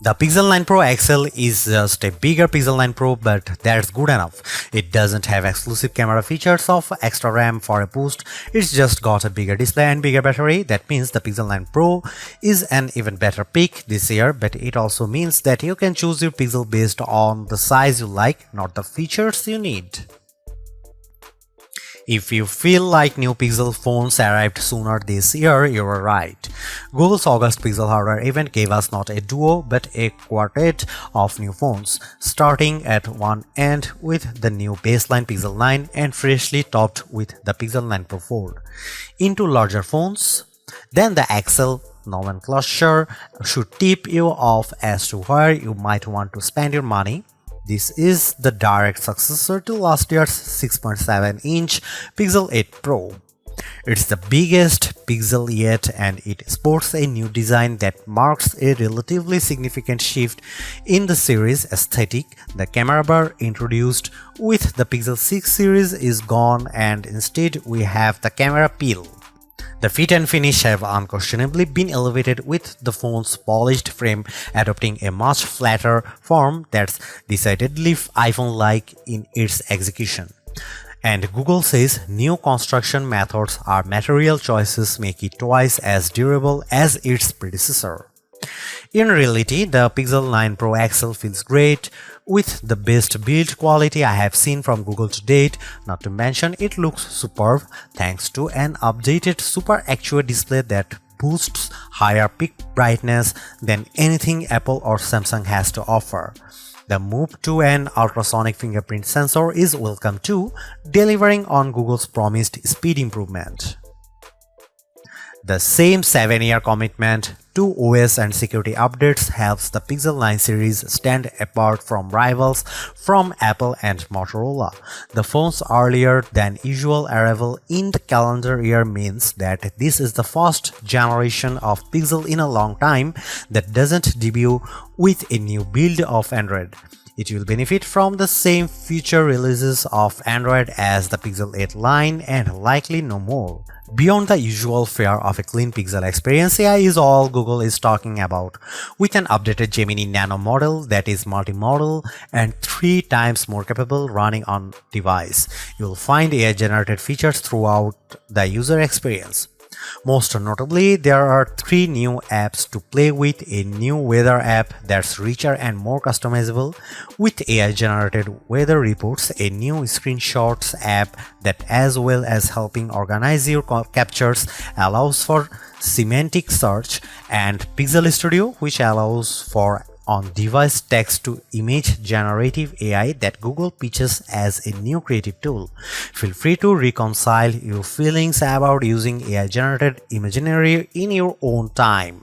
The Pixel 9 Pro XL is just a bigger Pixel 9 Pro, but that's good enough. It doesn't have exclusive camera features of extra RAM for a boost. It's just got a bigger display and bigger battery. That means the Pixel 9 Pro is an even better pick this year, but it also means that you can choose your Pixel based on the size you like, not the features you need. If you feel like new Pixel phones arrived sooner this year, you are right. Google's August Pixel hardware event gave us not a duo but a quartet of new phones, starting at one end with the new baseline Pixel 9 and freshly topped with the Pixel 9 Pro Fold. Into larger phones, then the XL nomenclature should tip you off as to where you might want to spend your money. This is the direct successor to last year's 6.7-inch Pixel 8 Pro. It's the biggest Pixel yet, and it sports a new design that marks a relatively significant shift in the series aesthetic. The camera bar introduced with the Pixel 6 series is gone, and instead we have the camera peel. The fit and finish have unquestionably been elevated, with the phone's polished frame adopting a much flatter form that's decidedly iPhone-like in its execution. And Google says new construction methods or material choices make it twice as durable as its predecessor. In reality, the Pixel 9 Pro XL feels great, with the best build quality I have seen from Google to date. Not to mention, it looks superb thanks to an updated Super Actuate display that boosts higher peak brightness than anything Apple or Samsung has to offer. The move to an ultrasonic fingerprint sensor is welcome too, delivering on Google's promised speed improvement. The same 7-year commitment to OS and security updates helps the Pixel 9 series stand apart from rivals from Apple and Motorola. The phone's earlier than usual arrival in the calendar year means that this is the first generation of Pixel in a long time that doesn't debut with a new build of Android. It will benefit from the same future releases of Android as the Pixel 8 line and likely no more. Beyond the usual fare of a clean Pixel experience, AI is all Google is talking about, with an updated Gemini Nano model that is multimodal and 3 times more capable running on device. You'll find AI-generated features throughout the user experience. Most notably, there are 3 new apps to play with: a new weather app that's richer and more customizable with AI-generated weather reports, a new screenshots app that, as well as helping organize your captures, allows for semantic search, and Pixel Studio, which allows for on-device text-to-image generative AI that Google pitches as a new creative tool. Feel free to reconcile your feelings about using AI-generated imagery in your own time.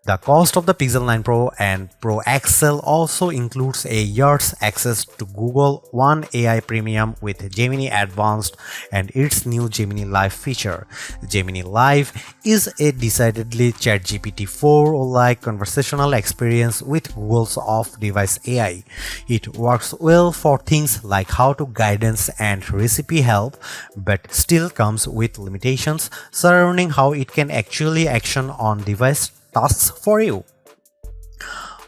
The cost of the Pixel 9 Pro and Pro XL also includes a year's access to Google One AI Premium with Gemini Advanced and its new Gemini Live feature. Gemini Live is a decidedly ChatGPT 4-like conversational experience with Google's off-device AI. It works well for things like how-to guidance and recipe help, but still comes with limitations surrounding how it can actually action on-device tasks for you.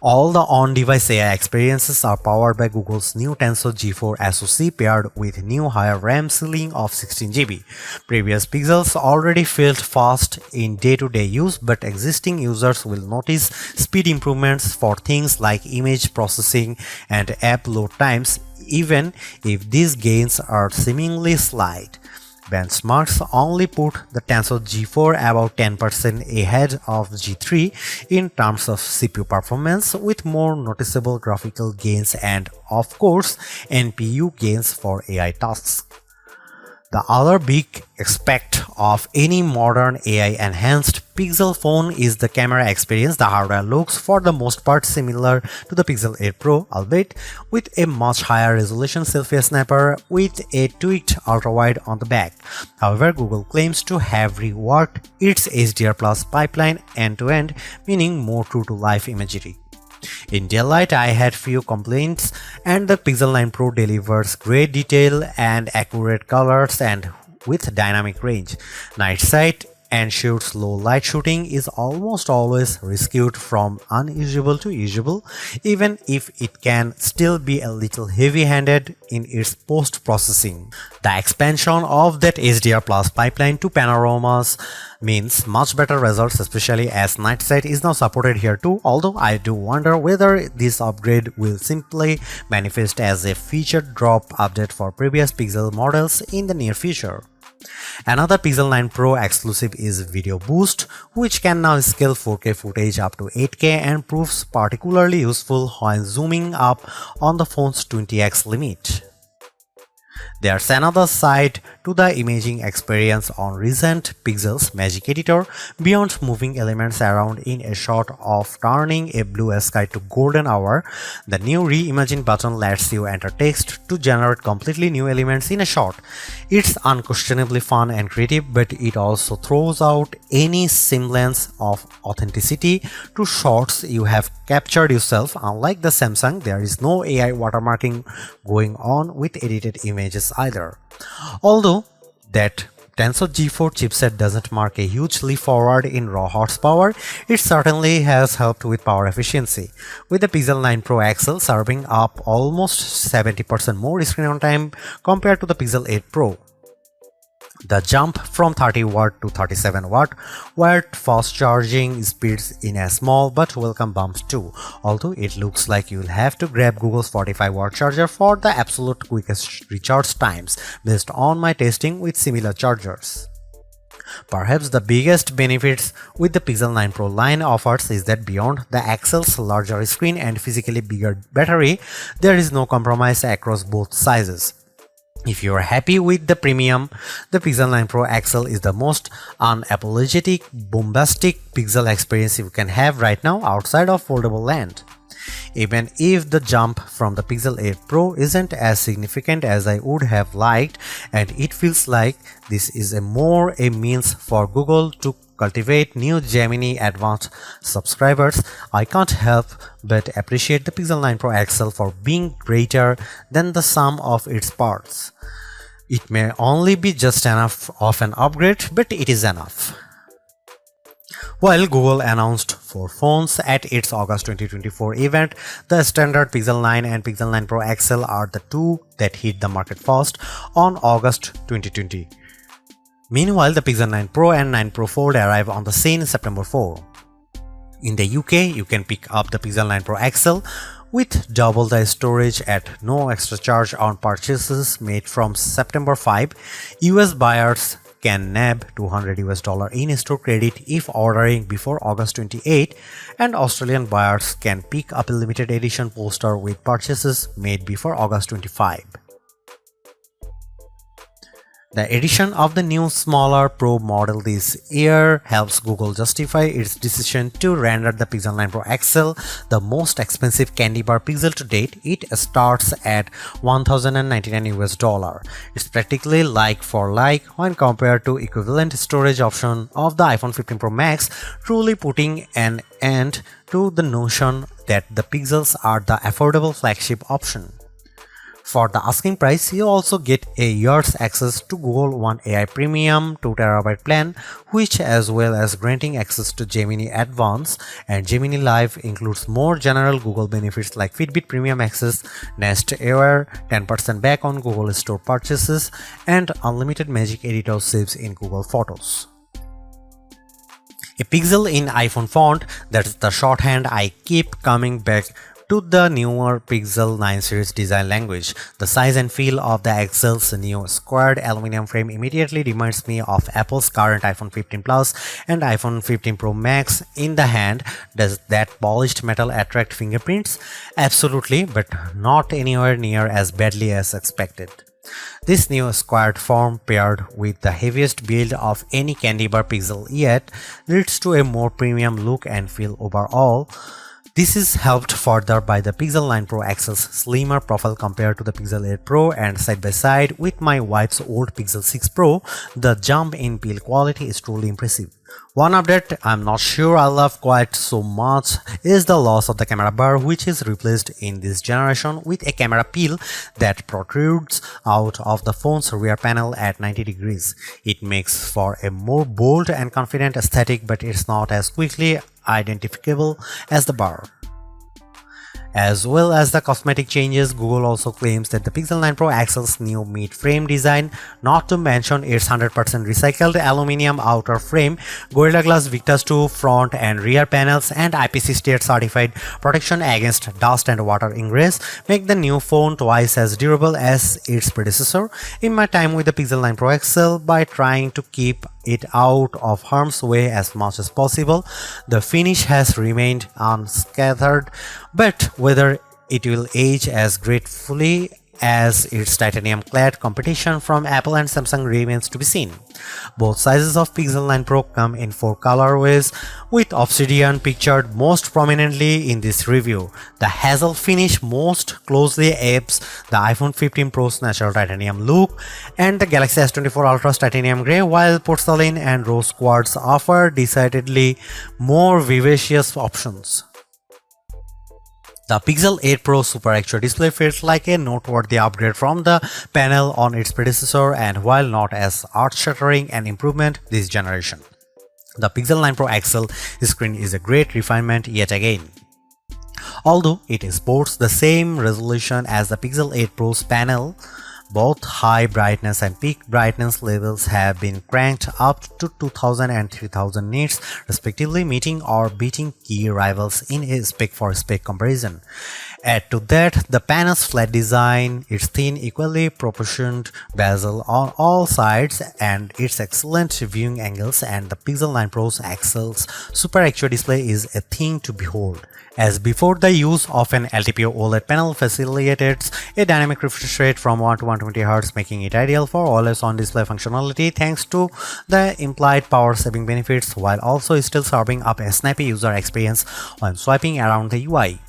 All the on-device AI experiences are powered by Google's new Tensor G4 SoC paired with new higher RAM ceiling of 16GB. Previous Pixels already felt fast in day-to-day use, but existing users will notice speed improvements for things like image processing and app load times, even if these gains are seemingly slight. Benchmarks only put the Tensor G4 about 10% ahead of G3 in terms of CPU performance, with more noticeable graphical gains and, of course, NPU gains for AI tasks. The other big aspect of any modern AI-enhanced Pixel phone is the camera experience. The hardware looks for the most part similar to the Pixel 8 Pro, albeit with a much higher resolution selfie snapper with a tweaked ultrawide on the back. However, Google claims to have reworked its HDR Plus pipeline end-to-end, meaning more true-to-life imagery. In daylight, I had few complaints, and the Pixel 9 Pro delivers great detail and accurate colors and with dynamic range. Night sight ensures low light shooting is almost always rescued from unusable to usable, even if it can still be a little heavy-handed in its post-processing. The expansion of that HDR Plus pipeline to panoramas means much better results, especially as night sight is now supported here too, although I do wonder whether this upgrade will simply manifest as a feature drop update for previous Pixel models in the near future. Another Pixel 9 Pro exclusive is Video Boost, which can now scale 4K footage up to 8K and proves particularly useful when zooming up on the phone's 20x limit. There's another side to the imaging experience on recent Pixel's Magic Editor. Beyond moving elements around in a shot of turning a blue sky to golden hour, the new Reimagine button lets you enter text to generate completely new elements in a shot. It's unquestionably fun and creative, but it also throws out any semblance of authenticity to shots you have captured yourself. Unlike the Samsung, there is no AI watermarking going on with edited images either. Although that Tensor G4 chipset doesn't mark a huge leap forward in raw horsepower, it certainly has helped with power efficiency, with the Pixel 9 Pro XL serving up almost 70% more screen on time compared to the Pixel 8 Pro. The jump from 30W to 37W wired fast charging speeds in a small but welcome bump too, although it looks like you'll have to grab Google's 45W charger for the absolute quickest recharge times based on my testing with similar chargers. Perhaps the biggest benefits with the Pixel 9 Pro line offers is that beyond the XL's larger screen and physically bigger battery, there is no compromise across both sizes. If you are happy with the premium, the Pixel 9 Pro XL is the most unapologetic, bombastic Pixel experience you can have right now outside of foldable land. Even if the jump from the Pixel 8 Pro isn't as significant as I would have liked, and it feels like this is more a means for Google to cultivate new Gemini Advanced subscribers, I can't help but appreciate the Pixel 9 Pro XL for being greater than the sum of its parts. It may only be just enough of an upgrade, but it is enough. While Google announced 4 phones at its August 2024 event, the standard Pixel 9 and Pixel 9 Pro XL are the two that hit the market first on August 2020. Meanwhile, the Pixel 9 Pro and 9 Pro Fold arrive on the scene September 4. In the UK, you can pick up the Pixel 9 Pro XL with double the storage at no extra charge on purchases made from September 5. US buyers can nab $200 in-store credit if ordering before August 28, and Australian buyers can pick up a limited edition poster with purchases made before August 25. The addition of the new smaller Pro model this year helps Google justify its decision to render the Pixel 9 Pro XL the most expensive candy bar Pixel to date. It starts at $1,099. It's practically like for like when compared to equivalent storage option of the iPhone 15 Pro Max, truly putting an end to the notion that the Pixels are the affordable flagship option. For the asking price, you also get a year's access to Google One AI Premium 2TB plan, which, as well as granting access to Gemini Advanced and Gemini Live, includes more general Google benefits like Fitbit Premium Access, Nest Air, 10% back on Google Store purchases, and unlimited Magic Editor saves in Google Photos. A pixel in iPhone font, that's the shorthand I keep coming back to the newer Pixel 9 series design language. The size and feel of the XL's new squared aluminum frame immediately reminds me of Apple's current iPhone 15 Plus and iPhone 15 Pro Max in the hand. Does that polished metal attract fingerprints? Absolutely, but not anywhere near as badly as expected. This new squared form, paired with the heaviest build of any candy bar Pixel yet, leads to a more premium look and feel overall. This is helped further by the Pixel 9 Pro XL's slimmer profile compared to the Pixel 8 Pro, and side by side with my wife's old Pixel 6 Pro, the jump in build quality is truly impressive. One update I'm not sure I love quite so much is the loss of the camera bar, which is replaced in this generation with a camera peel that protrudes out of the phone's rear panel at 90 degrees. It makes for a more bold and confident aesthetic, but it's not as quickly identifiable as the bar. As well as the cosmetic changes, Google also claims that the Pixel 9 Pro XL's new mid-frame design, not to mention its 100% recycled aluminum outer frame, Gorilla Glass Victus 2 front and rear panels, and IP68 certified protection against dust and water ingress, make the new phone twice as durable as its predecessor. In my time with the Pixel 9 Pro XL, by trying to keep it out of harm's way as much as possible, the finish has remained unscathed, but whether it will age as gracefully as its titanium-clad competition from Apple and Samsung remains to be seen. Both sizes of Pixel 9 Pro come in 4 colorways, with Obsidian pictured most prominently in this review. The hazel finish most closely apes the iPhone 15 Pro's natural titanium look, and the Galaxy S24 Ultra's titanium grey, while porcelain and rose quartz offer decidedly more vivacious options. The Pixel 8 Pro Super XR display feels like a noteworthy upgrade from the panel on its predecessor, and while not as earth-shattering an improvement this generation, the Pixel 9 Pro XL screen is a great refinement yet again. Although it sports the same resolution as the Pixel 8 Pro's panel, both high brightness and peak brightness levels have been cranked up to 2000 and 3000 nits respectively, meeting or beating key rivals in a spec-for-spec comparison. Add to that the panel's flat design, its thin, equally proportioned bezel on all sides, and its excellent viewing angles, and the Pixel 9 Pro's XL's Super XR display is a thing to behold. As before, the use of an LTPO OLED panel facilitates a dynamic refresh rate from 1 to 120Hz, making it ideal for always-on display functionality thanks to the implied power-saving benefits, while also still serving up a snappy user experience when swiping around the UI.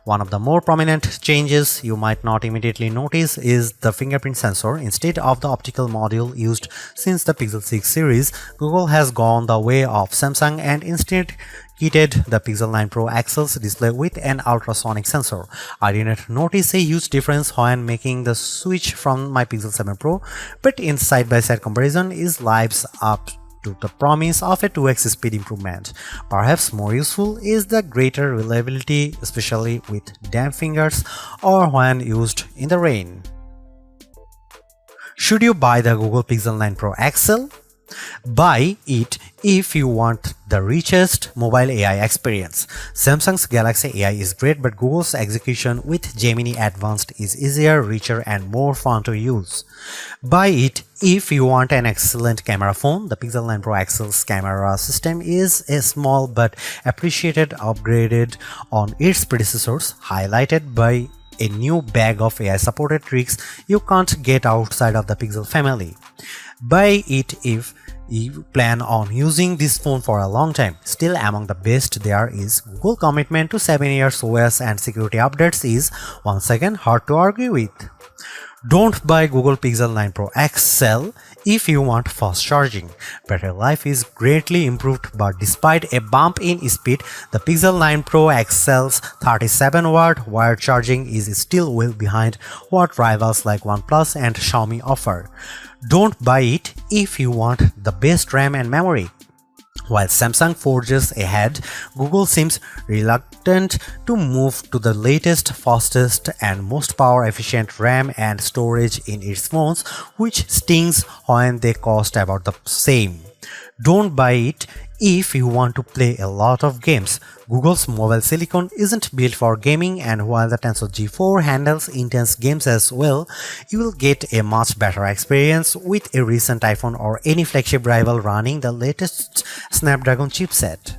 One of the more prominent changes you might not immediately notice is the fingerprint sensor. Instead of the optical module used since the Pixel 6 series, Google has gone the way of Samsung and instead kitted the Pixel 9 Pro XL's display with an ultrasonic sensor. I didn't notice a huge difference when making the switch from my Pixel 7 Pro, but in side-by-side comparison is lives up to the promise of a 2x speed improvement. Perhaps more useful is the greater reliability, especially with damp fingers or when used in the rain. Should you buy the Google Pixel 9 Pro XL? Buy it if you want the richest mobile AI experience. Samsung's Galaxy AI is great, but Google's execution with Gemini Advanced is easier, richer, and more fun to use. Buy it if you want an excellent camera phone. The Pixel 9 Pro XL's camera system is a small but appreciated upgraded on its predecessors, highlighted by a new bag of AI-supported tricks you can't get outside of the Pixel family. Buy it if you plan on using this phone for a long time. Still among the best there is Google commitment to 7 years OS and security updates is once again hard to argue with. Don't buy Google Pixel 9 Pro XL if you want fast charging. Battery life is greatly improved, but despite a bump in speed, the Pixel 9 Pro XL's 37-watt wired charging is still well behind what rivals like OnePlus and Xiaomi offer. Don't buy it if you want the best RAM and memory. While Samsung forges ahead, Google seems reluctant to move to the latest, fastest, and most power-efficient RAM and storage in its phones, which stings when they cost about the same. Don't buy it if you want to play a lot of games. Google's mobile silicon isn't built for gaming, and while the Tensor G4 handles intense games as well, you will get a much better experience with a recent iPhone or any flagship rival running the latest Snapdragon chipset.